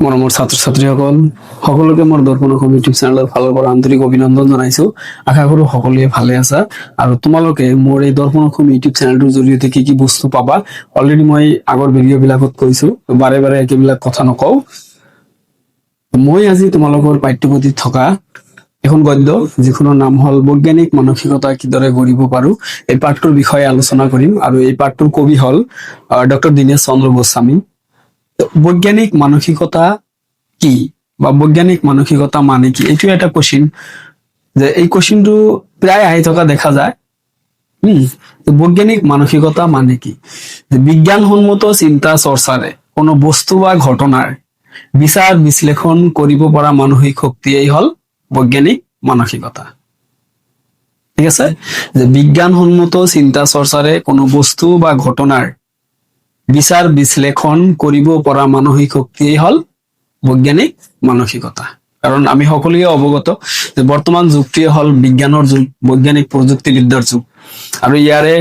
মৰমৰ ছাত্ৰ ছাত্ৰীসকল সকলোকে মোৰ দৰ্পণ অসম ইউটিউব চেনেলৰ ফালৰ পৰা আন্তৰিক অভিনন্দন জনাইছো। আশা কৰো সকলোৱে ভালে আছা আৰু তোমালোকে মোৰ এই দৰ্পণ অসম ইউটিউব চেনেলটোৰ জৰিয়তে কি কি বস্তু পাবা অলৰেডি মই আগৰ ভিডিঅ' বিলাকত কৈছো, বাৰে বাৰে একেবিলাক কথা নকওঁ। মই আজি তোমালোকৰ পাঠ্যপুথিত থকা এখন গদ্য যিখনৰ নাম হল বৈজ্ঞানিক মানসিকতা কিদৰে গঢ়িব পাৰো, এই পাঠটোৰ বিষয়ে আলোচনা কৰিম আৰু এই পাঠটোৰ কবি হল ডক্টৰ দীনেশ চন্দ্ৰ গোস্বামী। বৈজ্ঞানিক মানসিকতা কি বা বৈজ্ঞানিক মানসিকতা মানে কি, এইটো এটা কোশ্চিন যে এই কোশ্চিনটো প্রায় আহি থকা দেখা যায়। বৈজ্ঞানিক মানসিকতা মানে কি? বিজ্ঞানসন্মত চিন্তা চৰ্চাৰে কোনো বস্তু বা ঘটনাৰ বিচাৰ বিশ্লেষণ কৰিব পৰা মানসিক শক্তিয়েই হল বৈজ্ঞানিক মানসিকতা। ঠিক আছে, যে বিজ্ঞানসন্মত চিন্তা চৰ্চাৰে কোনো বস্তু বা ঘটনাৰ বিচাৰ বিশ্লেষণ কৰিব পৰা মানসিক শক্তিয়েই হল বৈজ্ঞানিক মানসিকতা। কাৰণ আমি সকলোৱে অৱগত যে বৰ্তমান যুগটোৱে হল বিজ্ঞানৰ যুগ, বৈজ্ঞানিক প্ৰযুক্তিবিদ্যাৰ যুগ। আৰু ইয়াৰে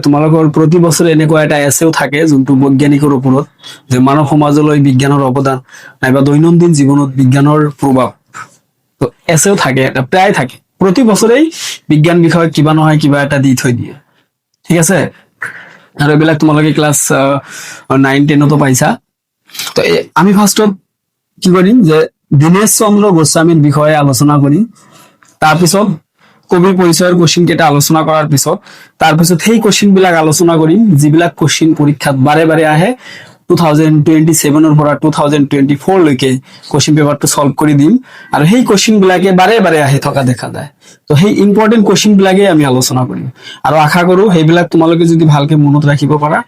তোমালোকৰ প্ৰতি বছৰে এনেকুৱা এটা এছেও থাকে যোনটো বৈজ্ঞানিকৰ ওপৰত, যে মানৱ সমাজলৈ বিজ্ঞানৰ অৱদান নাইবা দৈনন্দিন জীৱনত বিজ্ঞানৰ প্ৰভাৱ। তো এছেও থাকে, এটা প্ৰায় থাকে, প্ৰতি বছৰেই বিজ্ঞান বিষয়ক কিবা নহয় কিবা এটা দি থৈ দিয়ে। ঠিক আছে, আৰু এইবিলাক তোমালোকে ক্লাছ 9-10তো পাইছা। তো আমি ফাৰ্ষ্টত কি কৰিম যে দীনেশ চন্দ্ৰ গোস্বামীৰ বিষয়ে আলোচনা কৰিম, তাৰপিছত কবিৰ পৰিচয়ৰ কোশ্চিন কেইটা আলোচনা কৰাৰ পিছত তাৰপিছত সেই কোশ্চিন বিলাক আলোচনা কৰিম যিবিলাক কোশ্চিন পৰীক্ষাত বাৰে বাৰে আহে। 2027 পৰা 2024 লৈকে কোশ্চিন পেপাৰটো সলভ কৰি দিম আৰু সেই কোশ্চিন বিলাকে বাৰে বাৰে আহি থকা দেখা যায়। তো সেই ইম্পৰ্টেন্ট কোশ্চিন বিলাকে আমি আলোচনা কৰিম আৰু আশা কৰো সেইবিলাক তোমালোকে যদি ভালকে মনত ৰাখিব পাৰা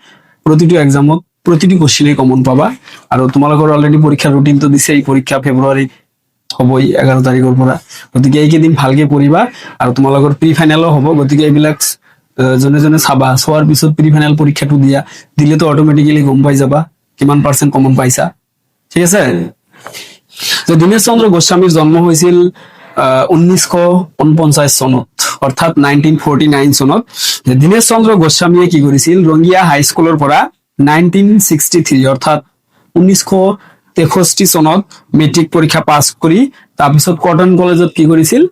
প্ৰতিটো এক্সামত প্ৰতিটো কোশ্চিনে কমন পাবা। আৰু তোমালোকৰ অলৰেডি পৰীক্ষাৰ ৰুটিনটো দিছে, এই পৰীক্ষা ফেব্ৰুৱাৰীত হবই 11 তাৰিখৰ পৰা। গতিকে এইকেইদিন ভালকে পঢ়িবা আৰু তোমালোকৰ প্ৰি ফাইনেলো হ'ব। গতিকে এইবিলাক জনে জনে চাবা, চোৱাৰ পিছত প্ৰি ফাইনেল পৰীক্ষাটো দিলেতো অট'মেটিকেলি গম পাই যাবা কিমান পাৰ্চেন্ট কমন পাইছা। ঠিক আছে, যে দীনেশ চন্দ্ৰ গোস্বামীৰ জন্ম হৈছিল 1949 চনত, অৰ্থাৎ 1949 চনত। দীনেশ চন্দ্ৰ গোস্বামীয়ে কি কৰিছিল, ৰঙিয়া হাইস্কুলৰ পৰা 1963 অৰ্থাৎ 1963 চনত মেট্ৰিক পৰীক্ষা পাছ কৰি তাৰপিছত কটন কলেজত কি কৰিছিল,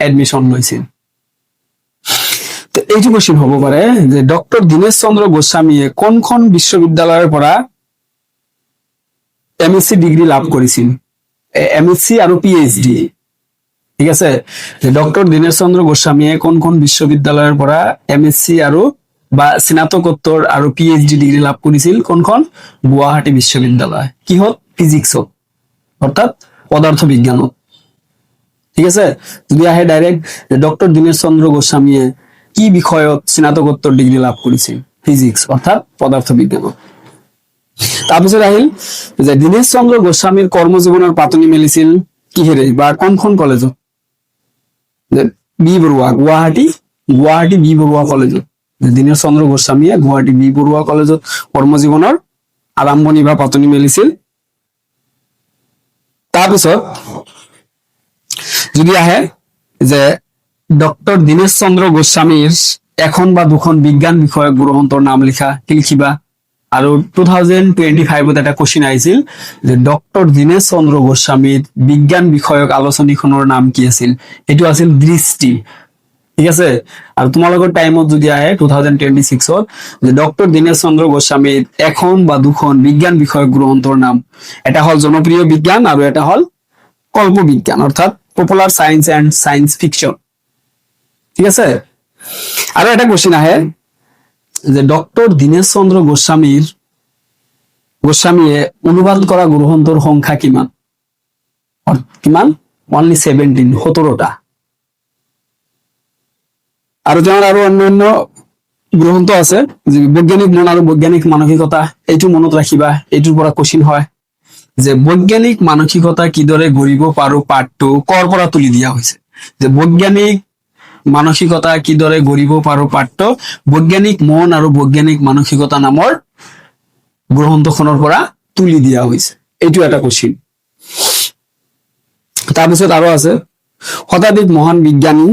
এডমিশন লৈছিল। এইটো কোশ্চিন হ'ব পাৰে যে ডক্টৰ দীনেশ চন্দ্ৰ গোস্বামীয়ে কোনখন বিশ্ববিদ্যালয়ৰ পৰা MSc ডিগ্ৰী লাভ কৰিছিল, MSc আৰু PhD। ঠিক আছে, যে ডক্টৰ দীনেশ চন্দ্ৰ গোস্বামীয়ে কোনখন বিশ্ববিদ্যালয়ৰ পৰা MSc আৰু বা স্নাতকোত্তৰ আৰু PhD ডিগ্ৰী লাভ কৰিছিল, কোনখন, গুৱাহাটী বিশ্ববিদ্যালয়। কিহত, ফিজিক্সত অৰ্থাৎ পদাৰ্থ বিজ্ঞানত। ঠিক আছে, যদি আহে ডাইৰেক্ট ডক্টৰ দীনেশ চন্দ্ৰ গোস্বামীয়ে কি বিষয়ত স্নাতকোত্তৰ ডিগ্ৰী লাভ কৰিছিল, ফিজিক্স অৰ্থাৎ পদাৰ্থ বিজ্ঞানত। তাৰপিছত আহিল যে দীনেশ চন্দ্ৰ গোস্বামীৰ কৰ্মজীৱনৰ পাতনি মেলিছিল কিহেৰে বা কোনখন কলেজত, বি বৰুৱা, গুৱাহাটী বি বৰুৱা কলেজত। দীনেশ চন্দ্ৰ গোস্বামীয়ে গুৱাহাটী বি বৰুৱা কলেজত কৰ্মজীৱনৰ আৰম্ভণি বা পাতনি মেলিছিল। তাৰপিছত যদি আহে যে ডক্টৰ দীনেশ চন্দ্ৰ গোস্বামীৰ এখন বা দুখন বিজ্ঞান বিষয়ক গ্ৰন্থৰ নাম লিখিবা। আৰু 2025ত এটা কোশ্চিন আহিছিল যে ডক্টৰ দীনেশ চন্দ্ৰ গোস্বামীৰ বিজ্ঞান বিষয়ক আলোচনীখনৰ নাম কি আছিল, এইটো আছিল দৃষ্টি। ঠিক আছে, আৰু তোমালোকৰ টাইমত যদি আহে 2026ত যে ডক্টৰ দীনেশ চন্দ্ৰ গোস্বামীৰ এখন বা দুখন বিজ্ঞান বিষয়ক গ্ৰন্থৰ নাম, এটা হল জনপ্ৰিয় বিজ্ঞান আৰু এটা হল কল্প বিজ্ঞান অৰ্থাৎ popular science and science fiction. ঠিক আছে, আৰু এটা কোশ্চিন আহে যে ডক্টৰ দীনেশ চন্দ্ৰ গোস্বামীয়ে অনুবাদ কৰা গ্ৰন্থৰ সংখ্যা কিমান, অনলি 17টা। আৰু তেওঁৰ আৰু অন্যান্য গ্ৰন্থ আছে, বৈজ্ঞানিক মন আৰু বৈজ্ঞানিক মানসিকতা, এইটো মনত ৰাখিবা, এইটোৰ পৰা কোশ্চিন হয়। যে বৈজ্ঞানিক মানসিকতা কিদৰে গঢ়িব পাৰো পাঠটো কৰ পৰা তুলি দিয়া হৈছে, যে বৈজ্ঞানিক মানসিকতা কিদৰে গঢ়িব পাৰো পাঠটো বৈজ্ঞানিক মন আৰু বৈজ্ঞানিক মানসিকতা নামৰ গ্ৰন্থখনৰ পৰা তুলি দিয়া হৈছে। এইটো এটা কোশ্চিন। তাৰপিছত আৰু আছে শতাধিক মহান বিজ্ঞানী,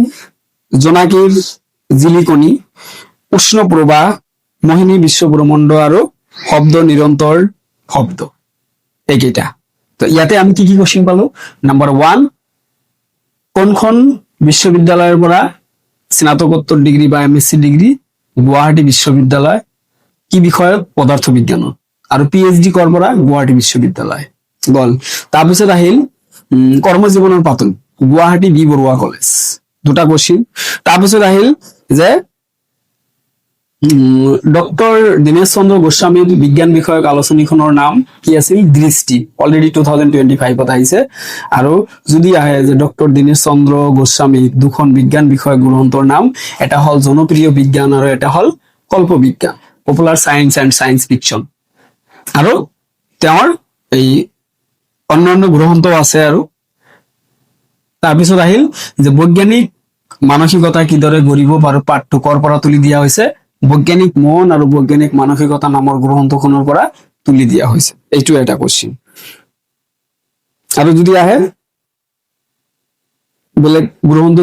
জোনাকীৰ জিলিকনি, উষ্ণ প্ৰবাহ, মোহিনী বিশ্ব ব্ৰহ্মাণ্ড আৰু শব্দ নিৰন্তৰ শব্দ, এইকেইটা। তো ইয়াতে আমি কি কি কোশ্চিন পালো? নাম্বাৰ 1, কোনখন বিশ্ববিদ্যালয়েৰ পৰা স্নাতকোত্তৰ ডিগ্ৰী বা এমএসসি ডিগ্ৰী? গুৱাহাটী বিশ্ববিদ্যালয়। কি বিষয়ত? পদাৰ্থ বিজ্ঞানত। আৰু পিএইচডি কৰ পৰা? গুৱাহাটী বিশ্ববিদ্যালয়। গল। তাৰপিছত আহিল কৰ্মজীৱনৰ পাতল, গুৱাহাটী বি বৰুৱা কলেজ। দুটা কোশ্চিন। তাৰপিছত আহিল যে ডক্টৰ দীনেশ চন্দ্ৰ গোস্বামীৰ বিজ্ঞান বিষয়ক আলোচনীখনৰ নাম কি আছিল? দৃষ্টি। অলৰেডি 2025ত আহিছে। আৰু যদি আহে যে ডক্টৰ দীনেশ চন্দ্ৰ গোস্বামী দুখন বিজ্ঞান বিষয়ক গ্ৰন্থৰ নাম, এটা হল জনপ্ৰিয় বিজ্ঞান আৰু এটা হল কল্প বিজ্ঞান, popular science and science fiction. আৰু তেওঁৰ এই অন্যান্য গ্ৰন্থও আছে। আৰু তাৰপিছত আহিল যে বৈজ্ঞানিক মানসিকতা কিদৰে গঢ়িব পাৰো, পাঠটো কৰ পৰা তুলি দিয়া হৈছে? বৈজ্ঞানিক মন আৰু বৈজ্ঞানিক মানসিকতা নামৰ গ্ৰন্থখনৰ পৰা তুলি দিয়া হৈছে। এইটো এটা কোশ্চিন। আৰু যদি আহে বেলেগ গ্ৰন্থ,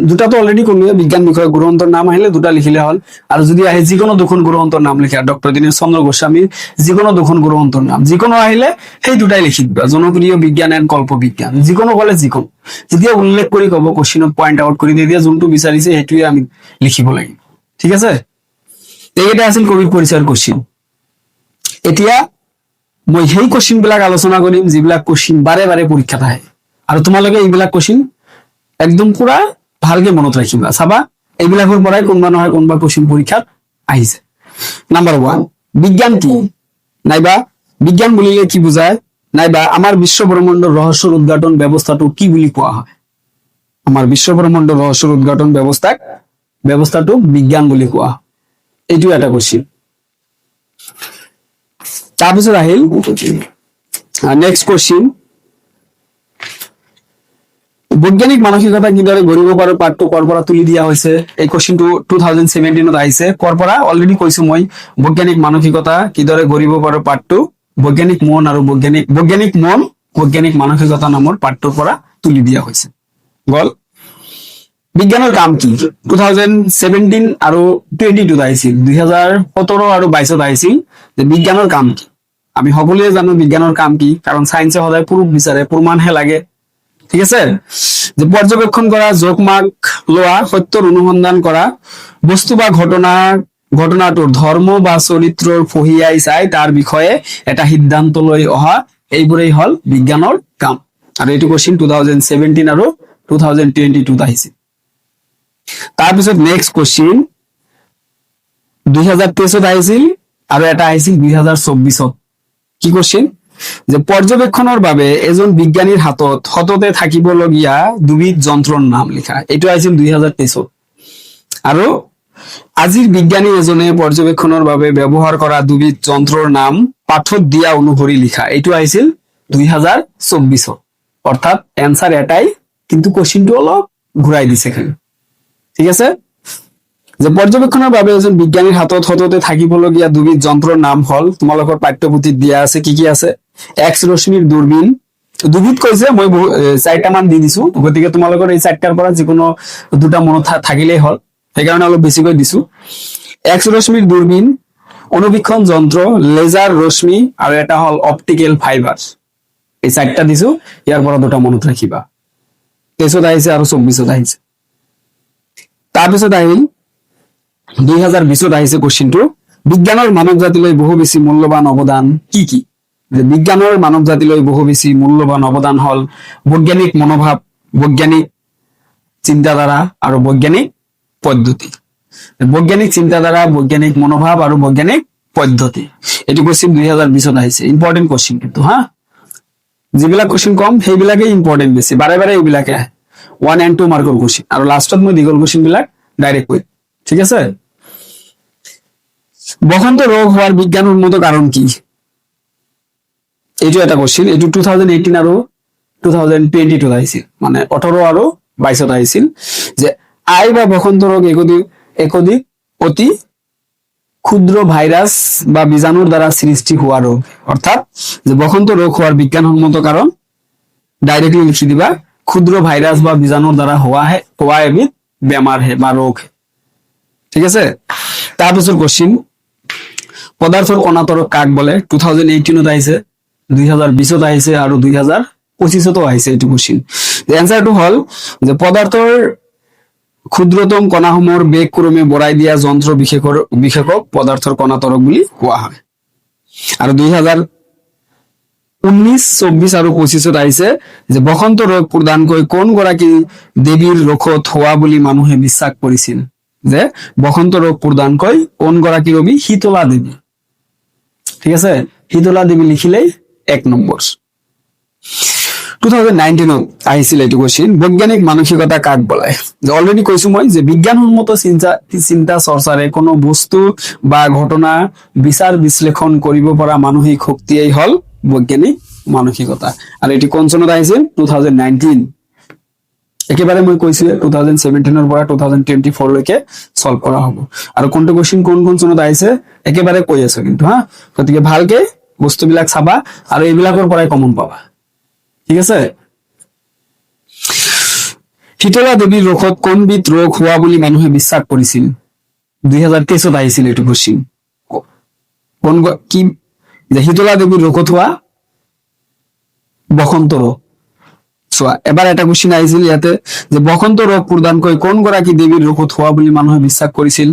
দুটাতো অলৰেডি কলোৱে, বিজ্ঞান বিষয়ক গ্ৰন্থৰ নাম আহিলে দুটা লিখিলে হল। আৰু যদি আহে যিকোনো দুখন গ্ৰন্থৰ নাম লিখা, ডক্টৰ দীনেশ চন্দ্ৰ গোস্বামীৰ যিকোনো দুখন গ্ৰন্থৰ নাম, যিকোনো আহিলে সেই দুটাই লিখি দিবা, জনপ্ৰিয় বিজ্ঞান এণ্ড কল্প বিজ্ঞান। যিকোনো কলে যিকোনো, যেতিয়া উল্লেখ কৰি কব কোশ্চিনত পইণ্ট আউট কৰি দিয়ে, যোনটো বিচাৰিছে সেইটোৱে আমি লিখিব লাগিব। ঠিক আছে? এইকেইটা আছিল কভিড পৰিচয়ৰ কোশ্চিন। এতিয়া মই সেই কোশ্চিন বিলাক আলোচনা কৰিম যিবিলাক কোশ্চিন বাৰে বাৰে পৰীক্ষাত আহে, আৰু তোমালোকে এইবিলাক কোশ্চিন একদম পুৰা ভালকে মনত ৰাখিবা। চাবা এইবিলাকৰ পৰাই কোনবা নহয় কোনবা কোশ্চিন পৰীক্ষাত আহিছে। নাম্বাৰ 1, বিজ্ঞান কি? নাইবা বিজ্ঞান বুলিলে কি বুঝায়? নাইবা আমাৰ বিশ্ব ব্ৰহ্মাণ্ডৰ ৰহস্যৰ উদ্ঘাটন ব্যৱস্থাটো কি বুলি কোৱা হয়? আমাৰ বিশ্ব ব্ৰহ্মাণ্ডৰ ৰহস্যৰ উদ্ঘাটন ব্যৱস্থাটোক বিজ্ঞান বুলি কোৱা হয়। এইটো এটা কোশ্চিন। তাৰপিছত আহিল নেক্সট কোশ্চিন, বৈজ্ঞানিক মানসিকতা কিদৰে গঢ়িব পাৰো, পাঠটো কৰ পৰা তুলি দিয়া হৈছে? এই কোশ্চিনটো 2017ত আহিছে। কৰ পৰা? অলৰেডি কৈছো মই, বৈজ্ঞানিক মানসিকতা কিদৰে গঢ়িব পাৰো পাঠটো বৈজ্ঞানিক মন আৰু বৈজ্ঞানিক মানসিকতা নামৰ পাঠটোৰ পৰা তুলি দিয়া হৈছে। গল। বিজ্ঞানৰ কাম কি? 2017 আৰু 22ত আহিছিল, 2017 আৰু 22ত আহিছিল যে বিজ্ঞানৰ কাম কি? আমি সকলোৱে জানো বিজ্ঞানৰ কাম কি, কাৰণ সায়েন্সে সদায় প্ৰুফ বিচাৰে, প্ৰমাণহে লাগে। ঠিক আছে? যে পৰ্যবেক্ষণ কৰা, জোখমাখ লোৱা, সত্যৰ অনুসন্ধান কৰা, বস্তু বা ঘটনাটোৰ ধৰ্ম বা চৰিত্ৰৰ ফহিয়াই চাই তাৰ বিষয়ে এটা সিদ্ধান্ত লৈ অহা, এইবোৰেই হল বিজ্ঞানৰ কাম। আৰু এইটো কোশ্চিন 2017 আৰু 2022ত আহিছিল। তাৰপিছত নেক্সট কোশ্চিন 2023ত আহিছিল আৰু এটা আহিছিল 2024ত। কি কোশ্চিন? যে পৰ্যবেক্ষণৰ বাবে এজন বিজ্ঞানীৰ হাতত সততে থাকিবলগীয়া দুবিধ যন্ত্ৰৰ নাম লিখা। এইটো আহিছিল 2023ত। আৰু আজিৰ বিজ্ঞানী এজনে পৰ্যবেক্ষণৰ বাবে ব্যৱহাৰ কৰা দুবিধ যন্ত্ৰৰ নাম পাঠত দিয়া অনুসৰি লিখা। এইটো আহিছিল 2024ত। অৰ্থাৎ এনসাৰ এটাই, কিন্তু কোশ্চিনটো অলপ ঘূৰাই দিছে খালি। ঠিক আছে? যে পৰ্যবেক্ষণৰ বাবে এজন বিজ্ঞানীৰ হাতত সততে থাকিবলগীয়া দুবিধ যন্ত্ৰৰ নাম হল, তোমালোকৰ পাঠ্যপুথিত দিয়া আছে কি কি আছে? এক্স ৰশ্মিৰ দূৰবীন, দুবিধ কৈছে, মই 4টা মান দি দিছো, গতিকে তোমালোকৰ এই 4টাৰ পৰা যিকোনো দুটা মনত থাকিলেই হল, সেইকাৰণে অলপ বেছিকৈ দিছো। এক্স ৰশ্মিৰ দূৰবীন, অনুবীক্ষণ যন্ত্ৰ, লেজাৰ ৰশ্মি, আৰু এটা হল অপটিকেল ফাইবাৰ। এই 4টা দিছো, ইয়াৰ পৰা দুটা মনত ৰাখিবা। 23ত আহিছে আৰু 24ত আহিছে। তাৰপিছত আহিল 2020ত আহিছে কোশ্চিনটো, বিজ্ঞানৰ মানৱ জাতিলৈ বহু বেছি মূল্যৱান অৱদান কি কি? যে বিজ্ঞানৰ মানৱ জাতিলৈ বহু বেছি মূল্যৱান অৱদান হল বৈজ্ঞানিক মনোভাৱ, বৈজ্ঞানিক চিন্তাধাৰা আৰু বৈজ্ঞানিক পদ্ধতি। বৈজ্ঞানিক চিন্তাধাৰা, বৈজ্ঞানিক মনোভাৱ আৰু বৈজ্ঞানিক পদ্ধতি। এইটো কোশ্চিন 2020ত আহিছে। ইম্পৰ্টেন্ট কোশ্চিন কিন্তু হা, যিবিলাক কোশ্চিন কম সেইবিলাকে ইম্পৰ্টেন্ট বেছি, বাৰে বাৰে এইবিলাকে আহে। 1 and 2 মাৰ্কৰ কোশ্চিন, আৰু লাষ্টত মই দীঘল কোশ্চিন বিলাক ডাইৰেক্ট কৈ। ঠিক আছে? বসন্ত ৰোগ হোৱাৰ বিজ্ঞানসন্মত কাৰণ কি? এইটো এটা কোশ্চিন। এইটো 2018 আৰু 2022ত আহিছিল, মানে 18 আৰু 22ত আহিছিল। যে আই বা বসন্ত ৰোগ একদিক অতি ক্ষুদ্ৰ ভাইৰাস বা বীজাণুৰ দ্বাৰা সৃষ্টি হোৱা ৰোগ। অৰ্থাৎ যে বসন্ত ৰোগ হোৱাৰ বিজ্ঞানসন্মত কাৰণ ডাইৰেক্টলি লিখি দিবা, ক্ষুদ্ৰ ভাইৰাস বা বীজাণুৰ দ্বাৰা হোৱা এবিধ বেমাৰ হে বা ৰোগ। ঠিক আছে? তাৰপিছত কোশ্চিন, পদাৰ্থৰ কণা তৰক কাক বোলে? 2018ত আহিছে, 2020 আহিছে আৰু 2025 আহিছে এইটো কোশ্চিন। এনসাৰটো হল যে পদাৰ্থৰ ক্ষুদ্ৰতম কণাসমূহৰ বেগ ক্ৰমে বঢ়াই দিয়া যন্ত্ৰ বিশেষক পদাৰ্থৰ কণা ত্বৰক বুলি কোৱা হয়। আৰু 2019, 24 আৰু 25 আহিছে যে বসন্ত ৰোগ প্ৰধানকৈ কোন গৰাকী দেৱীৰ ৰোগত হোৱা বুলি মানুহে বিশ্বাস কৰিছিল। যে বসন্ত ৰোগ প্ৰধানকৈ কোন গৰাকী দেৱী? শীতলা দেৱী। ঠিক আছে, শীতলা দেৱী লিখিলেই 1 নম্বৰ। 2019 আহিছিল এইটো কোশ্চিন, বৈজ্ঞানিক মানসিকতা কাক বোলায়? অলৰেডি কৈছো মই যে বিজ্ঞানসন্মত চিন্তা চৰ্চাৰে কোনো বস্তু বা ঘটনা বিচাৰ বিশ্লেষণ কৰিব পৰা মানসিক শক্তিয়েই হল বৈজ্ঞানিক মানসিকতা। আৰু এটি কোন চনত আহিছিল? 2019। একেবাৰে মই কৈছো 2017 পৰা 2024 লৈকে সলভ কৰা হ'ব। আৰু কোনটো কোশ্চিন কোন চনত আহিছে একেবাৰে কৈ আছো কিন্তু হা, গতিকে ভালকে বস্তুবিলাক চাবা আৰু এইবিলাকৰ পৰাই কমন পাবা। ঠিক আছে, শীতলা দেৱীৰ ৰোগত কোনবিধ ৰোগ হোৱা বুলি মানুহে বিশ্বাস কৰিছিল? 2023 আহিছিল এইটো কোশ্চিন। কি যে শীতলা দেৱীৰ ৰোগত হোৱা বসন্ত ৰোগ। চোৱা এবাৰ এটা কোশ্চিন আহিছিল ইয়াতে যে বসন্ত ৰোগ প্ৰধানকৈ কোন গৰাকী দেৱীৰ ৰোগত হোৱা বুলি মানুহে বিশ্বাস কৰিছিল?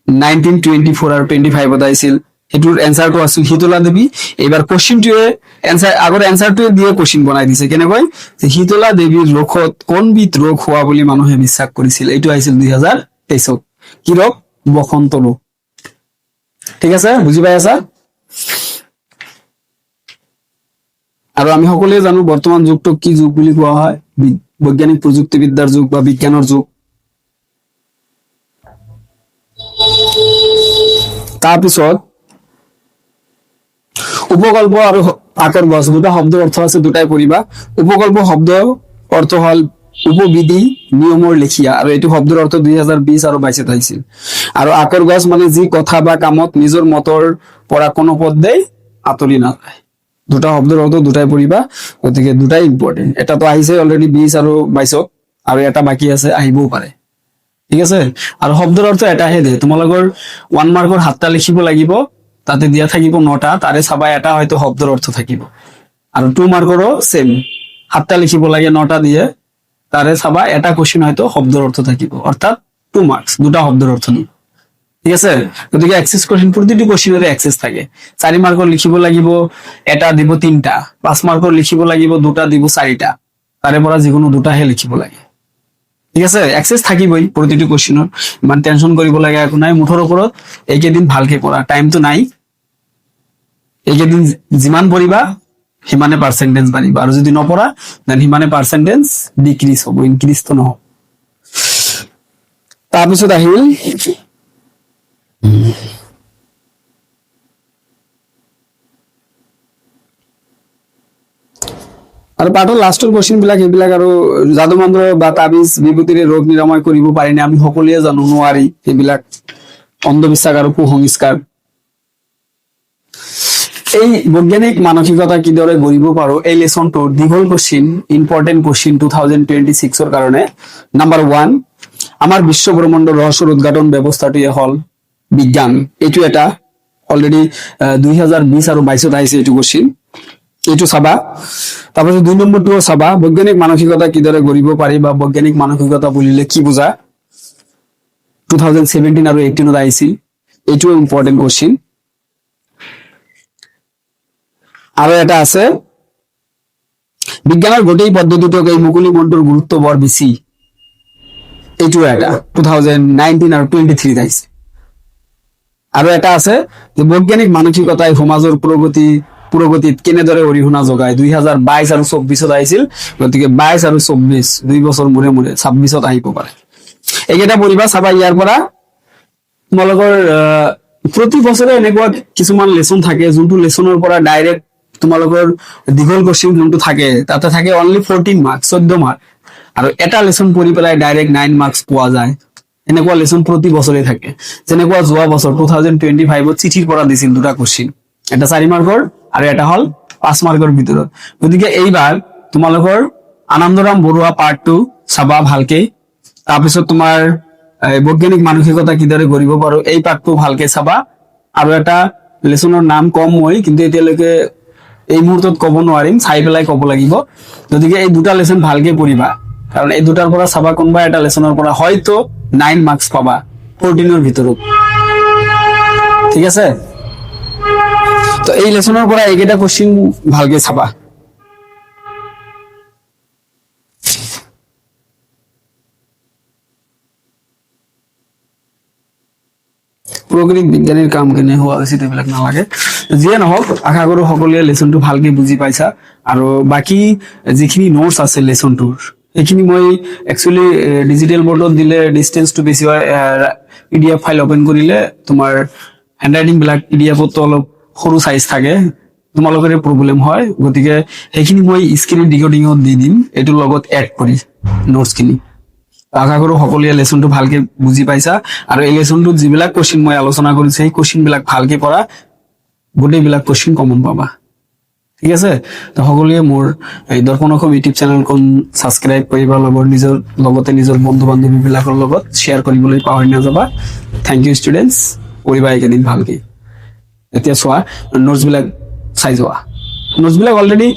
19, 24 আৰু 25 আহিছিল। সেইটোৰ এনসাৰটো আছিল শীতলা দেৱী। এইবাৰ কোশ্চিনটোৱে আগৰ এনসাৰটোৱে দিয়ে কোশ্চিন বনাই দিছে কেনেকৈ যে শীতলা দেৱীৰ ৰোগত কোনবিধ ৰোগ হোৱা বুলি মানুহে বিশ্বাস কৰিছিল। এইটো আহিছিল 2023। কি ৰোগ? বসন্ত ৰোগ। ঠিক আছে, বুজি পাই আছা? আৰু আমি সকলোৱে জানো বৰ্তমান যুগটোক কি যুগ বুলি কোৱা হয়? বৈজ্ঞানিক প্ৰযুক্তিবিদ্যাৰ যুগ বা বিজ্ঞানৰ যুগ। তাৰপিছত উপকল্প আৰু আকৰ গছ দুটা শব্দৰ অৰ্থ আছে, দুটাই পঢ়িবা। উপকল্প শব্দ অৰ্থ হল উপবিধি নিয়মৰ লেখিয়া, আৰু এইটো শব্দৰ অৰ্থ 2020 আৰু 22 আহিছিল। আৰু আকৰ গছ মানে যি কথা বা কামত নিজৰ মতৰ পৰা কোনো পদেই আঁতৰি নাযায়। দুটা শব্দৰ অৰ্থ দুটাই পঢ়িবা, গতিকে দুটাই ইম্পৰ্টেন্ট। এটাতো আহিছে অলৰেডি 20 আৰু 22, আৰু এটা বাকী আছে, আহিবও পাৰে। ঠিক আছে, আৰু শব্দৰ অৰ্থ এটাহে দিয়ে। তোমালোকৰ 1 মাৰ্কৰ 7টা লিখিব লাগিব, তাতে দিয়া থাকিব 9টা, তাৰে চাবা এটা হয়তো শব্দৰ অৰ্থ থাকিব। আৰু 2 মাৰ্কৰো সেম, 7টা লিখিব লাগে, 9টা দিয়ে, তাৰে চাবা এটা কোশ্চিন হয়তো শব্দৰ অৰ্থ থাকিব, অৰ্থাৎ 2 মাৰ্কস, দুটা শব্দৰ অৰ্থ নিব। ঠিক আছে, গতিকে এক্সেস কোশ্চিন, প্ৰতিটো কোশ্চিনৰে এক্সেস থাকে। 4 মাৰ্কৰ লিখিব লাগিব, এটা দিব 3টা, 5 মাৰ্কৰ লিখিব লাগিব, 2টা দিব 4টা, তাৰে পৰা যিকোনো দুটাহে লিখিব লাগে। ঠিক আছে, এক্সেস থাকিবই প্ৰতিটো কোশ্চিনৰ, ইমান টেনশন কৰিব লাগে একো নাই। মুঠৰ ওপৰত এইকেইদিন ভালকে পঢ়া, টাইমটো নাই। এইকেইদিন যিমান পঢ়িবা সিমানে পাৰ্চেন্টেজ বাঢ়িব, আৰু যদি নপঢ়া দেন সিমানে পাৰ্চেন্টেজ ডিক্ৰিজ হ'ব, ইনক্ৰিজটো নহব। তাৰপিছত আহিল আৰু পাঠৰ লাষ্টৰ কোশ্চিন বিলাক এইবিলাক, আৰু যাদু মন্ত্ৰ বা তাবিজ বিভূতিৰে ৰোগ নিৰাময় কৰিব পাৰিনে? আমি সকলোৱে জানো নোৱাৰি, সেইবিলাক অন্ধবিশ্বাস আৰু কুসংস্কাৰ। এই বৈজ্ঞানিক মানসিকতা কিদৰে গঢ়িব পাৰো, এই লেসনটো দীঘল কোশ্চিন, ইম্পৰ্টেন্ট কোশ্চিন 2026 কাৰণে। নাম্বাৰ 1, আমাৰ বিশ্ব ব্ৰহ্মাণ্ড ৰহস্যৰ উদ্ঘাটন ব্যৱস্থাটোৱে হল বিজ্ঞান। এইটো এটা অলৰেডি 2020 আৰু 22 আহিছে এইটো কোশ্চিন, এইটো চাবা। তাৰপিছত 2 নম্বৰটোও চাবা, বৈজ্ঞানিক মানসিকতা কিদৰে গঢ়িব পাৰি বা বৈজ্ঞানিক মানসিকতা বুলিলে কি বুজা? 2017 আৰু 18 আহিছিল, এইটোও ইম্পৰ্টেন্ট কোশ্চিন। আৰু এটা আছে, বিজ্ঞানৰ গোটেই পদ্ধতিটোক এই মুকলি মনটোৰ গুৰুত্ব বৰ বেছি, এইটো এটা 2019 আৰু 23 আহিছে। আৰু এটা আছে যে বৈজ্ঞানিক মানসিকতাই সমাজৰ প্ৰগতিত কেনেদৰে অৰিহণা যোগায়, 2022 আৰু 24 আহিছিল, গতিকে 22 আৰু 24 2 বছৰ মূৰে মূৰে 26 আহিব পাৰে। এইকেইটা পঢ়িবা, চাবা। ইয়াৰ পৰা তোমালোকৰ প্ৰতি বছৰে এনেকুৱা কিছুমান লেসন থাকে, যোনটো লেসনৰ পৰা ডাইৰেক্ট তোমালোকৰ দীঘল কোশ্চিন যোনটো থাকে, তাতে থাকে অনলি 14 মাৰ্কস, 14 মাৰ্ক, আৰু এটা লেসন পঢ়ি পেলাই ডাইৰেক্ট 9 মাৰ্কস পোৱা যায়। এনেকুৱা লেসন প্ৰতি বছৰে থাকে। যেনেকুৱা যোৱা বছৰ 2025 চিঠিৰ পৰা দিছিল দুটা কোশ্চিন, এটা 4 মাৰ্কৰ আৰু এটা হল 5 মাৰ্কৰ ভিতৰত। গতিকে এইবাৰ তোমালোকৰ আনন্দৰাম বৰুৱা পাৰ্ট 2 চাবা ভালকে। তাৰপিছত তোমাৰ বৈজ্ঞানিক মানসিকতা কিদৰে গঢ়িব পাৰো, এই পাৰ্টটো ভালকে চাবা। আৰু এটা লেসনৰ নাম কম মই, কিন্তু এতিয়ালৈকে এই মুহূৰ্তত ক'ব নোৱাৰিম, চাই পেলাই ক'ব লাগিব। গতিকে এই দুটা লেচন ভালকে পঢ়িবা, কাৰণ এই দুটাৰ পৰা চাবা কোনোবা এটা লেচনৰ পৰা হয়তো 9 মাৰ্কস পাবা 14ৰ ভিতৰত, ঠিক আছে? তো এই লেচনৰ পৰা এইকেইটা কোশ্চিন ভালকে চাবা। প্ৰকৃতিক বিজ্ঞানীৰ কাম কেনে হোৱা উচিত এইবিলাক নালাগে। যিয়ে নহওক, আশা কৰো সকলোৱে লেচনটো ভালকে বুজি পাইছা। আৰু বাকী যিখিনি নোটছ আছে লেচনটোৰ, সেইখিনি মই একচুৱেলি ডিজিটেল বৰ্ডত দিলে ডিষ্টেন্সটো বেছি হয়, PDF ফাইল অপেন কৰিলে তোমাৰ হেণ্ডৰাইটিং বিলাক PDFতো অলপ সৰু সাইজ থাকে, তোমালোকৰে প্ৰব্লেম হয়। গতিকে সেইখিনি মই স্ক্ৰীন ৰেকৰ্ডিঙত দি দিম, এইটোৰ লগত এড কৰি নোটছখিনি। আশা কৰো সকলোৱে লেচনটো ভালকে বুজি পাইছা। আৰু এই লেচনটোত যিবিলাক কোশ্চিন মই আলোচনা কৰিছো, সেই কোশ্চিন বিলাক ভালকে পঢ়া, গোটেইবিলাক কোশ্চিন কমন পাবা, ঠিক আছে? তো সকলোৱে মোৰ এই দৰ্পণ অসম ইউটিউব চেনেলখন ছাবস্ক্ৰাইব কৰিবা, লগতে নিজৰ বন্ধু বান্ধৱী বিলাকৰ লগত শ্বেয়াৰ কৰিবলৈ পাহৰি নাযাবা। থেংক ইউ ষ্টুডেণ্টছ, পঢ়িবা এইকেইদিন ভালকে। এতিয়া চোৱা নোটছ বিলাক চাই যোৱা। নোটছ বিলাক অলৰেডি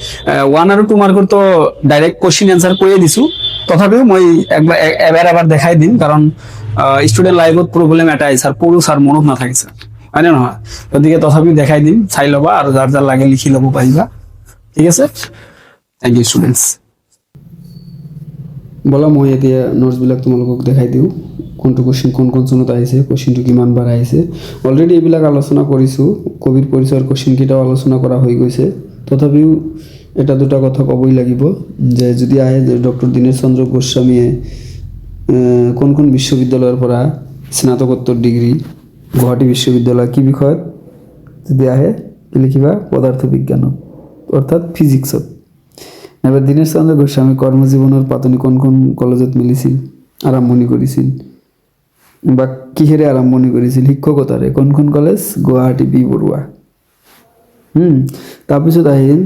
1 আৰু 2 মাৰ্কৰ তো ডাইৰেক্ট কোশ্চিন এনসাৰ কৰিয়ে দিছো, তথাপিও মই এবাৰ দেখাই দিম, কাৰণ ষ্টুডেন্ট লাইফত প্ৰব্লেম এটাই, স্যাৰ পঢ়ো স্যাৰ মনত নাথাকে স্যার, হয় নে নহয়? গতিকে তথাপিও দেখাই দিম, চাই ল'বা আৰু যাৰ যাৰ লাগে লিখি ল'ব পাৰিবা, ঠিক আছে? Thank you students. বলা মই এতিয়া নোটছবিলাক তোমালোকক দেখাই দিওঁ, কোনটো কোশ্চিন কোন চনত আহিছে, কোশ্চিনটো কিমান বাৰ আহিছে। অলৰেডি এইবিলাক আলোচনা কৰিছোঁ, কভিড পৰিচয়ৰ কোশ্চিনকেইটাও আলোচনা কৰা হৈ গৈছে। তথাপিও এটা দুটা কথা ক'বই লাগিব, যে যদি আহে যে ডক্টৰ দীনেশ চন্দ্ৰ গোস্বামীয়ে কোন বিশ্ববিদ্যালয়ৰ পৰা স্নাতকোত্তৰ ডিগ্ৰী, গুৱাহাটী বিশ্ববিদ্যালয়, কি বিষয়ত যদি আহে কি লিখিবা, পদাৰ্থ বিজ্ঞানত অৰ্থাৎ ফিজিক্সত। এবাৰ দীনেশ চন্দ্ৰ গোস্বামী কৰ্মজীবনেৰ পাতনি কোন কলেজত মিলিছিল, আৰম্ভণি কৰিছিল, বা কিহেৰে আৰম্ভণি কৰিছিল, শিক্ষকতাৰে, কোন কলেজ, গুৱাহাটী বি বৰুৱা। তাৰপিছত আহিল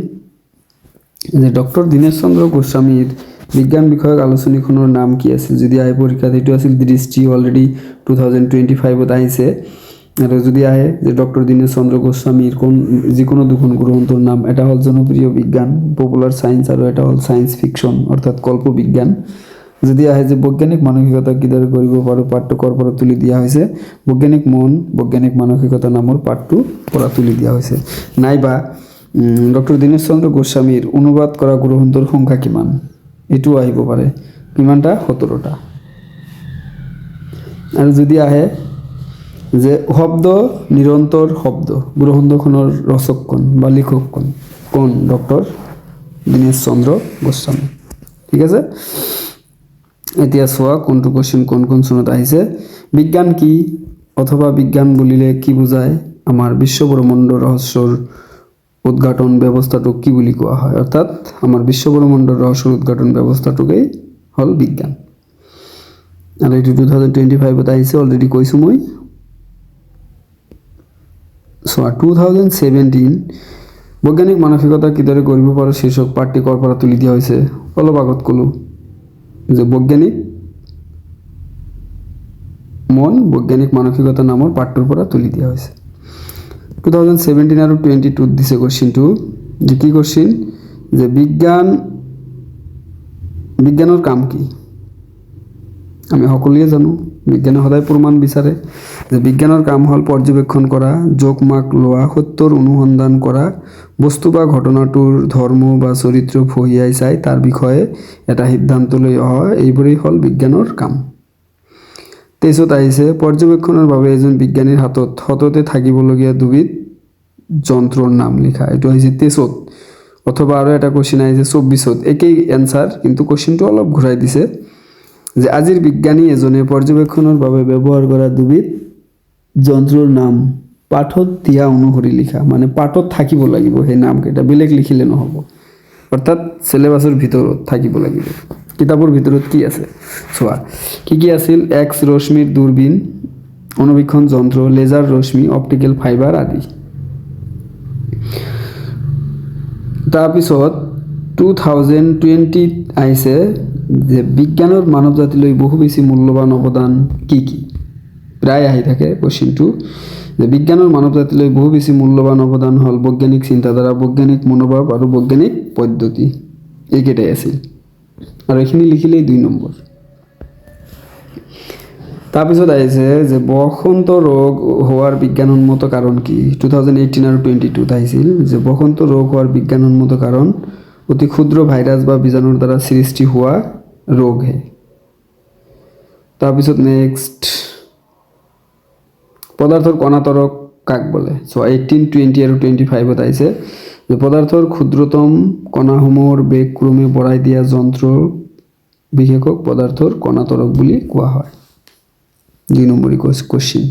যে ডক্টৰ দীনেশ চন্দ্ৰ গোস্বামীৰ বিজ্ঞান বিষয়ক আলোচনীখনৰ নাম কি আছিল, যদি আহে পৰীক্ষাত সেইটো আছিল দৃষ্টি, অলৰেডি 2025ত আহিছে। আৰু যদি আহে যে ডক্টৰ দীনেশ চন্দ্ৰ গোস্বামীৰ যিকোনো দুখন গ্ৰন্থৰ নাম, এটা হ'ল জনপ্ৰিয় বিজ্ঞান পপুলাৰ সায়েন্স, আৰু এটা হ'ল সায়েন্স ফিকশন অৰ্থাৎ কল্প বিজ্ঞান। যদি আহে যে বৈজ্ঞানিক মানসিকতা কিদৰে কৰিব পাৰোঁ, পাঠটো কৰ পৰা তুলি দিয়া হৈছে, বৈজ্ঞানিক মন বৈজ্ঞানিক মানসিকতা নামৰ পাঠটো পৰা তুলি দিয়া হৈছে। নাইবা ডক্টৰ দীনেশ চন্দ্ৰ গোস্বামীৰ অনুবাদ কৰা গ্ৰন্থৰ সংখ্যা কিমান, এইটোও আহিব পাৰে, কিমানটা, 17টা। আৰু যদি আহে যে শব্দ নিৰন্তৰ শব্দ, গ্ৰন্থখনৰ ৰচক কোন বা লিখক কোন, ডক্টৰ দীনেশ চন্দ্ৰ গোস্বামী, ঠিক আছে? এতিয়া চোৱা কোনটো কোশ্চিন কোন চনত আহিছে। বিজ্ঞান কি অথবা বিজ্ঞান বুলিলে কি বুজায়, আমাৰ বিশ্ব ব্ৰহ্মাণ্ড ৰহস্যৰ উদ্ঘাটন ব্যৱস্থাটোক কি বুলি কোৱা হয়, অৰ্থাৎ আমাৰ বিশ্ব ব্ৰহ্মাণ্ডৰ ৰহস্যৰ উদ্ঘাটন ব্যৱস্থাটোকেই হ'ল বিজ্ঞান। আৰু এইটো 2025ত আহিছে, অলৰেডি কৈছোঁ মই। চোৱা 2017 বৈজ্ঞানিক মানসিকতা কিদৰে কৰিব পাৰোঁ শীৰ্ষক পাঠটি কৰ পৰা তুলি দিয়া হৈছে, অলপ আগত ক'লোঁ যে বৈজ্ঞানিক মন বৈজ্ঞানিক মানসিকতা নামৰ পাঠটোৰ পৰা তুলি দিয়া হৈছে। 2017 আৰু 22ত দিছে কোশ্চিনটো, যে কি কোশ্চিন, যে বিজ্ঞানৰ কাম কি। আমি সকলোৱে জানো বিজ্ঞানে সদায় প্ৰমাণ বিচাৰে, যে বিজ্ঞানৰ কাম হ'ল পৰ্যবেক্ষণ কৰা, জোখ মাক লোৱা, সত্যৰ অনুসন্ধান কৰা, বস্তু বা ঘটনাটোৰ ধৰ্ম বা চৰিত্ৰ ফহিয়াই চাই তাৰ বিষয়ে এটা সিদ্ধান্তলৈ অহা, এইবোৰেই হ'ল বিজ্ঞানৰ কাম। 23ত আহিছে পৰ্যবেক্ষণৰ বাবে এজন বিজ্ঞানীৰ হাতত সততে থাকিবলগীয়া দুবিধ যন্ত্ৰৰ নাম লিখা, এইটো আহিছে 23ত। অথবা আৰু এটা কোশ্চিন আহিছে 24ত, একেই এনসাৰ কিন্তু কোশ্চিনটো অলপ ঘূৰাই দিছে, যে আজিৰ বিজ্ঞানী এজনে পৰ্যবেক্ষণৰ বাবে ব্যৱহাৰ কৰা দুবিধ যন্ত্ৰৰ নাম পাঠত দিয়া অনুসৰি লিখা, মানে পাঠত থাকিব লাগিব সেই নামকেইটা, বেলেগ লিখিলে নহ'ব, অৰ্থাৎ চিলেবাছৰ ভিতৰত থাকিব লাগিব। কিতাপৰ ভিতৰত কি আছে চোৱা, কি আছিল, এক্স ৰশ্মিৰ দূৰবীন, অনুবীক্ষণ যন্ত্ৰ, লেজাৰ ৰশ্মি, অপটিকেল ফাইবাৰ আদি। তাৰপিছত 2020ত আহিছে যে বিজ্ঞানৰ মানৱ জাতিলৈ বহু বেছি মূল্যৱান অৱদান কি, প্ৰায় আহি থাকে কোশ্চিনটো, যে বিজ্ঞানৰ মানৱ জাতিলৈ বহু বেছি মূল্যৱান অৱদান হ'ল বৈজ্ঞানিক চিন্তাধাৰা, বৈজ্ঞানিক মনোভাৱ আৰু বৈজ্ঞানিক পদ্ধতি, এইকেইটাই আছিল। আৰু এইখিনি লিখিলেই 2 নম্বৰ। তাৰপিছত আহিছে যে বসন্ত ৰোগ হোৱাৰ বিজ্ঞানসন্মত কাৰণ কি? 2018 আৰু 22 আহিছিল যে বসন্ত ৰোগ হোৱাৰ বিজ্ঞানসন্মত কাৰণ অতি ক্ষুদ্ৰ ভাইৰাছ বা বীজাণুৰ দ্বাৰা সৃষ্টি হোৱা ৰোগহে। তাৰপিছত নেক্সট পদাৰ্থৰ কণাতৰক কাক বোলে? চ' 18, 20 আৰু 25 আহিছে যে পদাৰ্থৰ ক্ষুদ্ৰতম কণাসমূহৰ বেগ ক্ৰমে বঢ়াই দিয়া যন্ত্ৰৰ বিশেষক পদাৰ্থৰ কণাতৰক বুলি কোৱা হয়। 2 নম্বৰী কোশ্চিন।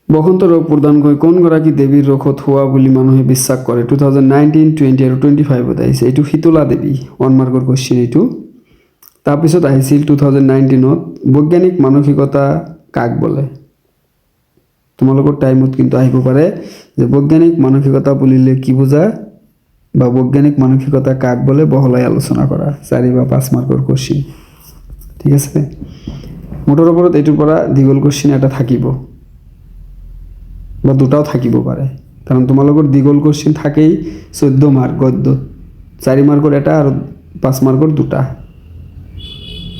বসন্ত ৰোগ প্ৰধানকৈ কোনগৰাকী দেৱীৰ ৰোগত হোৱা বুলি মানুহে বিশ্বাস কৰে? 2019, 20 আৰু 25 আহিছে। এইটো শীতলা দেৱী, 1 মাৰ্কৰ কোশ্চিন এইটো। তাৰপিছত আহিছিল 2019ত বৈজ্ঞানিক মানসিকতা কাক বোলে? তোমালোকৰ টাইমত কিন্তু আহিব পাৰে যে বৈজ্ঞানিক মানসিকতা বুলিলে কি বুজা বা বৈজ্ঞানিক মানসিকতা কাক বোলে বহলাই আলোচনা কৰা। 4 বা 5 মাৰ্কৰ কোশ্চিন, ঠিক আছে। মোটৰ ওপৰত এইটোৰ পৰা দীঘল কোশ্চিন এটা থাকিব বা দুটাও থাকিব পাৰে, কাৰণ তোমালোকৰ দীঘল কোশ্চিন থাকেই 14 মাৰ্ক গদ্যত, 4 মাৰ্কৰ এটা আৰু 5 মাৰ্কৰ দুটা।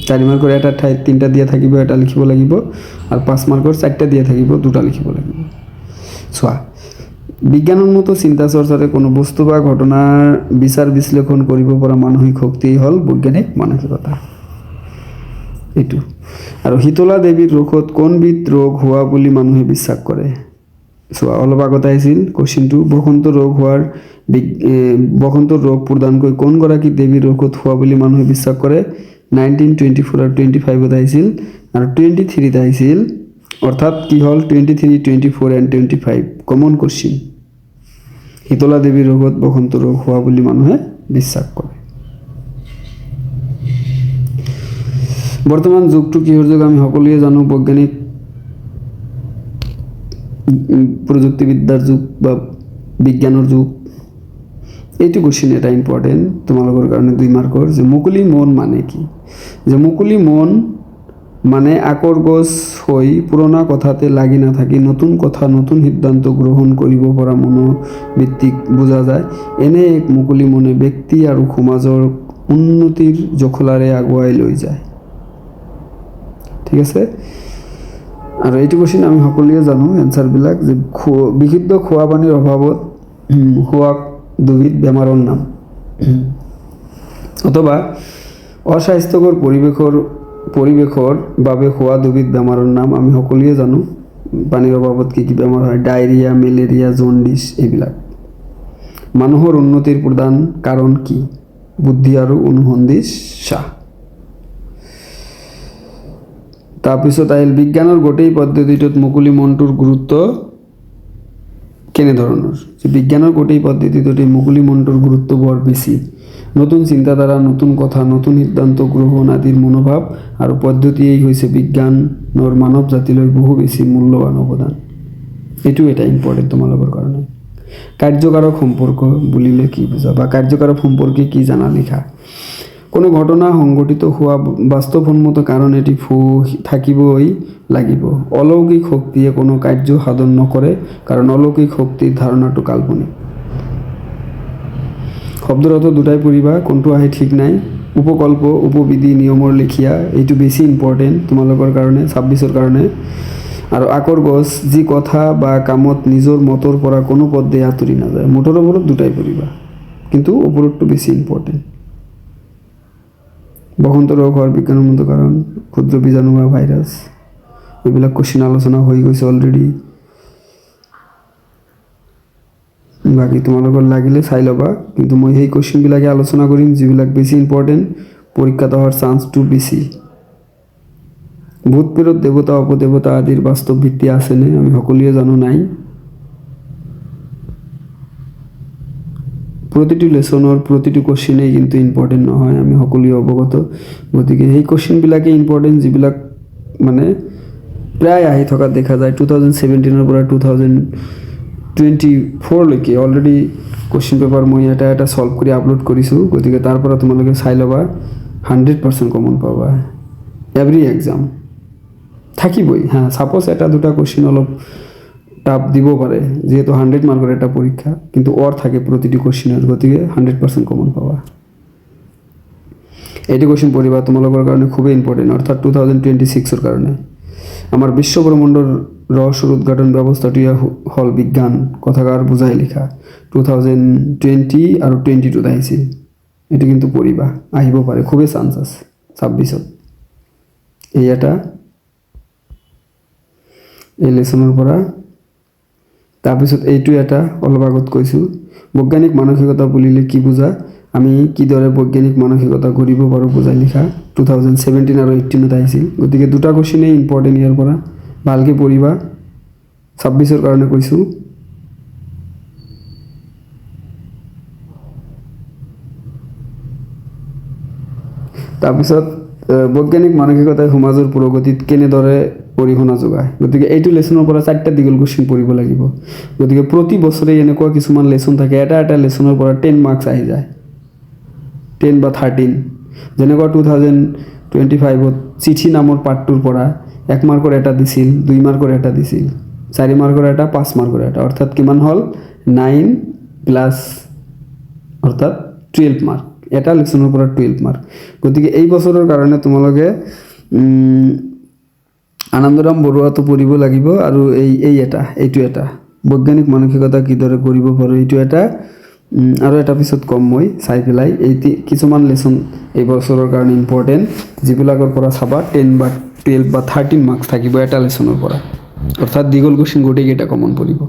4 মাৰ্কৰ এটা ঠাইত 3টা দিয়া থাকিব, এটা লিখিব লাগিব, আৰু 5 মাৰ্কৰ 4টা দিয়া থাকিব, দুটা লিখিব লাগিব। চোৱা, বিজ্ঞানসন্মত চিন্তা চৰ্চাৰে কোনো বস্তু বা ঘটনাৰ বিচাৰ বিশ্লেষণ কৰিব পৰা মানসিক শক্তি হ'ল বৈজ্ঞানিক মানসিকতা, এইটো। আৰু শীতলা দেৱীৰ ৰোগত কোনবিধ ৰোগ হোৱা বুলি মানুহে বিশ্বাস কৰে? চোৱা, অলপ আগত আহিছিল কোশ্চিনটো, বসন্ত ৰোগ প্ৰধানকৈ কোনগৰাকী দেৱীৰ ৰোগত হোৱা বুলি মানুহে বিশ্বাস কৰে? 19, 24 আৰু 25 আহিছিল। আৰু 23 আহিছিল, অৰ্থাৎ কি হ'ল 23, 24 এণ্ড 25 কমন কোশ্চিন। শীতলা দেৱীৰ ৰোগত বসন্ত ৰোগ হোৱা বুলি মানুহে বিশ্বাস কৰে। বৰ্তমান যুগটো কিহৰ যুগ আমি সকলোৱে জানো? বৈজ্ঞানিক প্ৰযুক্তিবিদ্যাৰ যুগ বা বিজ্ঞানৰ যুগ। এইটো কোশ্চিন এটা ইম্পৰ্টেণ্ট তোমালোকৰ কাৰণে 2 মাৰ্কৰ, যে মুকলি মন মানে কি? যে মুকলি মন মানে আকৰগোজ হৈ পুৰণা কথাতে লাগি নাথাকি নতুন কথা, নতুন সিদ্ধান্ত গ্ৰহণ কৰিব পৰা মনোবৃত্তিক বুজা যায়। এনে এক মুকলি মনে ব্যক্তি আৰু সমাজৰ উন্নতিৰ জখলাৰে আগুৱাই লৈ যায়, ঠিক আছে। আৰু এইটো কোশ্চিন আমি সকলোৱে জানো এনচাৰবিলাক, যে বিশুদ্ধ খোৱা পানীৰ অভাৱত হোৱা 2বিধ বেমাৰৰ নাম, অথবা অস্বাস্থ্যকৰ পৰিৱেশৰ বাবে হোৱা 2বিধ বেমাৰৰ নাম আমি সকলোৱে জানো। পানীৰ অভাৱত কি কি বেমাৰ হয়? ডায়েৰিয়া, মেলেৰিয়া, জণ্ডিছ, এইবিলাক। মানুহৰ উন্নতিৰ প্ৰধান কাৰণ কি? বুদ্ধি আৰু অনুসন্ধিৎসা। তাৰপিছত আহিল বিজ্ঞানৰ গোটেই পদ্ধতিটোত মুকলি মনটোৰ গুৰুত্ব কেনেধৰণৰ? যে বিজ্ঞানৰ গোটেই পদ্ধতিটোত মুকলি মনটোৰ গুৰুত্ব বৰ বেছি। নতুন চিন্তাধাৰা, নতুন কথা, নতুন সিদ্ধান্ত গ্ৰহণ আদিৰ মনোভাৱ আৰু পদ্ধতিয়েই হৈছে বিজ্ঞানৰ মানৱ জাতিলৈ বহু বেছি মূল্যৱান অৱদান। এইটো এটা ইম্পৰ্টেণ্ট তোমালোকৰ কাৰণে। কাৰ্যকাৰক সম্পৰ্ক বুলিলে কি বুজা বা কাৰ্যকাৰক সম্পৰ্কে কি জানা লিখা। কোনো ঘটনা সংঘটিত হোৱা বাস্তৱসন্মত কাৰণ এটি থাকিবই লাগিব। অলৌকিক শক্তিয়ে কোনো কাৰ্য সাধন নকৰে, কাৰণ অলৌকিক শক্তিৰ ধাৰণাটো কাল্পনিক। শব্দৰ অৰ্থ দুটাই পঢ়িবা, কোনটো আহে ঠিক নাই। উপকল্প, উপবিধি, নিয়মৰ লেখীয়া, এইটো বেছি ইম্পৰ্টেণ্ট তোমালোকৰ কাৰণে 26ৰ কাৰণে। আৰু আকৰগছ, যি কথা বা কামত নিজৰ মতৰ পৰা কোনো পধ্যেই আঁতৰি নাযায়। মুঠৰ ওপৰত দুটাই পঢ়িবা, কিন্তু ওপৰতটো বেছি ইম্পৰ্টেণ্ট। বসন্ত ৰোগ হোৱাৰ বিজ্ঞানসন্মত কাৰণ, ক্ষুদ্ৰ বীজাণু বা ভাইৰাছ, এইবিলাক কোশ্চিন আলোচনা হৈ গৈছে অলৰেডি। বাকী তোমালোকৰ লাগিলে চাই ল'বা, কিন্তু মই সেই কোশ্চিনবিলাকে আলোচনা কৰিম যিবিলাক বেছি ইম্পৰ্টেণ্ট, পৰীক্ষাত অহাৰ চান্সটো বেছি। ভূত প্ৰেত, দেৱতা, অপদেৱতা আদিৰ বাস্তৱ ভিত্তি আছেনে? আমি সকলোৱে জানো নাই। প্ৰতিটো লেচনৰ প্ৰতিটো কোশ্চিনেই কিন্তু ইম্পৰ্টেণ্ট নহয়, আমি সকলোৱে অৱগত। গতিকে সেই কোশ্চিনবিলাকেই ইম্পৰ্টেণ্ট যিবিলাক মানে প্ৰায় আহি থকা দেখা যায়। 2017ৰ পৰা 2024লৈকে অলৰেডি কোশ্চিন পেপাৰ মই এটা সলভ কৰি আপলোড কৰিছোঁ। গতিকে তাৰ পৰা তোমালোকে চাই ল'বা, 100% কমন পাবা এভৰি এক্সাম। থাকিবই। হ্যাঁ, সাপোজ এটা দুটা কোশ্চিন অলপ টাফ দিব পাৰে, যেহেতু 100 মাৰ্কেৰ এটা পৰীক্ষা, কিন্তু ওৰ থাকে প্ৰতিটি কোশ্চিনেৰ, গতিকে 100% কমন পাবা। এইটি কোশ্চিন পড়িবা তোমালোকৰ কাৰণে খুবই ইম্পর্টেন্ট, অর্থাৎ 2026 কারণে। আমার বিশ্বব্রহ্মাণ্ডর রহস্যর উদ্ঘাটন ব্যবস্থাটি হল বিজ্ঞান কথাকার বুঝাই লিখা 2020 আর 22 আহিছিল। এটি কিন্তু পড়িবা, আহিব পাৰে, খুবই চান্স আছে 26। এই এটা এই লেসনৰ পৰা। তাৰপিছত এইটো এটা অলপ আগত কৈছোঁ, বৈজ্ঞানিক মানসিকতা বুলিলে কি বুজা, আমি কিদৰে বৈজ্ঞানিক মানসিকতা কৰিব পাৰোঁ বুজাই লিখা 2017 আৰু 18 আহিছিল। গতিকে দুটা কোশ্চিনেই ইম্পৰ্টেণ্ট ইয়াৰ পৰা, ভালকৈ পঢ়িবা, 26 কাৰণে কৈছোঁ। তাৰপিছত বৈজ্ঞানিক মানসিকতাই সমাজৰ প্ৰগতিত কেনেদৰে অৰিহণা যোগায়, গতিকে এইটো লেচনৰ পৰা 4টা দীঘল কোশ্চিন পঢ়িব লাগিব। গতিকে প্ৰতি বছৰে এনেকুৱা কিছুমান লেচন থাকে, এটা লেচনৰ পৰা 10 মাৰ্কছ আহি যায়, 10 বা 13। যেনেকুৱা 2025ত চিঠি নামৰ পাঠটোৰ পৰা 1 মাৰ্কৰ এটা দিছিল, 2 মাৰ্কৰ এটা দিছিল, 4 মাৰ্কৰ এটা, 5 মাৰ্কৰ এটা, অৰ্থাৎ কিমান হ'ল 9 প্লাছ অৰ্থাৎ 12 মাৰ্ক, এটা লেচনৰ পৰা 12 মাৰ্ক। গতিকে এই বছৰৰ কাৰণে তোমালোকে আনন্দৰাম বৰুৱাটো পঢ়িব লাগিব, আৰু এইটো এটা বৈজ্ঞানিক মানসিকতা কিদৰে কৰিব পাৰোঁ, এইটো এটা, আৰু এটা পিছত কম মই চাই পেলাই। এই কিছুমান লেচন এই বছৰৰ কাৰণে ইম্পৰ্টেণ্ট, যিবিলাকৰ পৰা চাবা 10 বা 12 বা 13 মাৰ্কছ থাকিব এটা লেচনৰ পৰা, অৰ্থাৎ দীঘল কোশ্চিন গোটেইকেইটা কমন পৰিব।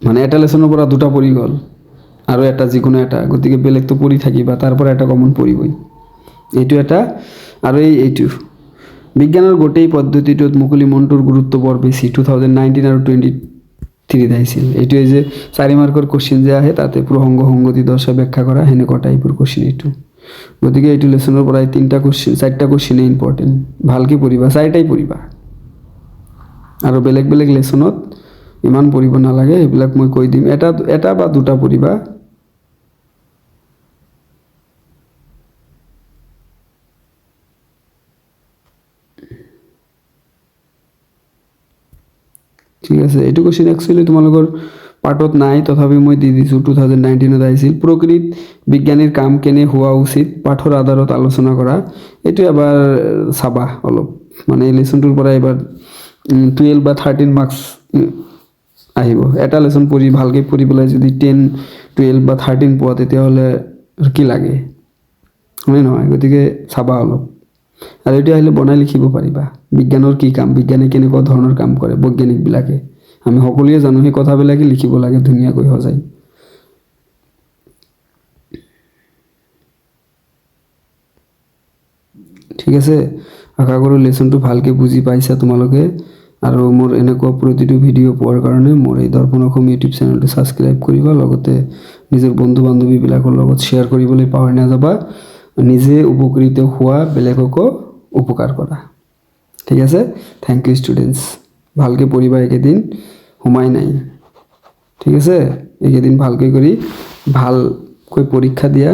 মানে এটা লেচনৰ পৰা দুটা পৰি গ'ল আৰু এটা যিকোনো এটা, গতিকে বেলেগটো পঢ়ি থাকিবা, তাৰ পৰা এটা কমন পৰিবই। এইটো এটা, আৰু এইটো বিজ্ঞানৰ গোটেই পদ্ধতিটোত মুকলি মনটোৰ গুৰুত্ব বৰ বেছি 2019 আৰু 23 আহিছিল। এইটোৱে যে 4 মাৰ্কৰ কোশ্চিন যে আহে, তাতে প্ৰসংগ সংগতি দৰ্শাই ব্যাখ্যা কৰা, সেনেকুৱা টাইপৰ কোশ্চিন এইটো। গতিকে এইটো লেচনৰ পৰা 4টা কোশ্চিনেই ইম্পৰ্টেণ্ট, ভালকৈ পঢ়িবা, 4টাই পঢ়িবা। আৰু বেলেগ বেলেগ লেচনত ইমান পঢ়িব নালাগে, এইবিলাক মই কৈ দিম, এটা বা দুটা পঢ়িবা। ঠিক আছে, এইটো কোশ্চিন একচুৱেলি তোমালোকৰ পাৰ্টত নাই, তথাপি মই দি দিছোঁ, 2019ত আহিছিল। প্ৰকৃত বিজ্ঞানীৰ কাম কেনে হোৱা উচিত, পাঠৰ আধাৰত আলোচনা কৰা। এইটো এবাৰ চাবা অলপ, মানে এই লেচনটোৰ পৰা এবাৰ 12 বা 13 মাৰ্কছ আহিব। এটা লেচন পঢ়ি ভালকৈ পঢ়ি পেলাই যদি 10, 12 বা 13 পোৱা, তেতিয়াহ'লে কি লাগে, হয় নহয়? গতিকে চাবা অলপ, আৰু এইটো আহিলে বনাই লিখিব পাৰিবা, বিজ্ঞানৰ কি কাম, বিজ্ঞানে কেনেকুৱা ধৰণৰ কাম কৰে, বৈজ্ঞানিকবিলাকে, আমি সকলোৱে জানো, সেই কথাবিলাকে লিখিব লাগে ধুনীয়াকৈ সজাই। ঠিক আছে, আশা কৰোঁ লেচনটো ভালকৈ বুজি পাইছা তোমালোকে, আৰু মোৰ এনেকুৱা প্ৰতিটো ভিডিঅ' পোৱাৰ কাৰণে মোৰ এই দৰ্পণ অসম ইউটিউব চেনেলটো ছাবস্ক্ৰাইব কৰিবা, লগতে নিজৰ বন্ধু বান্ধৱীবিলাকৰ লগত শ্বেয়াৰ কৰিবলৈ পাহৰি নাযাবা। নিজে উপকৃত হোৱা, বেলেগকো উপকাৰ কৰা। ঠিক আছে, থেংক ইউ ষ্টুডেণ্টছ, ভালকৈ পঢ়িবা, এইকেইদিন সোমাই নাই। ঠিক আছে, এইকেইদিন ভালকৈ কৰি ভালকৈ পৰীক্ষা দিয়া,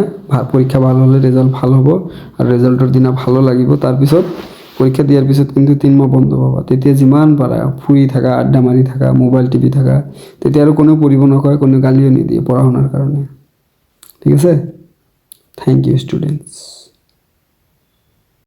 পৰীক্ষা ভাল হ'লে ৰেজাল্ট ভাল হ'ব, আৰু ৰেজাল্টৰ দিনা ভালো লাগিব। তাৰপিছত পৰীক্ষা দিয়াৰ পিছত কিন্তু 3 মাহ বন্ধ পাবা, তেতিয়া যিমান পাৰা ফুৰি থাকা, আড্ডা মাৰি থাকা, মোবাইল টিপি থাকা, তেতিয়া আৰু কোনেও পঢ়িব নকয়, কোনেও গালিও নিদিয়ে পঢ়া শুনাৰ কাৰণে। ঠিক আছে, থেংক ইউ ষ্টুডেণ্টছ।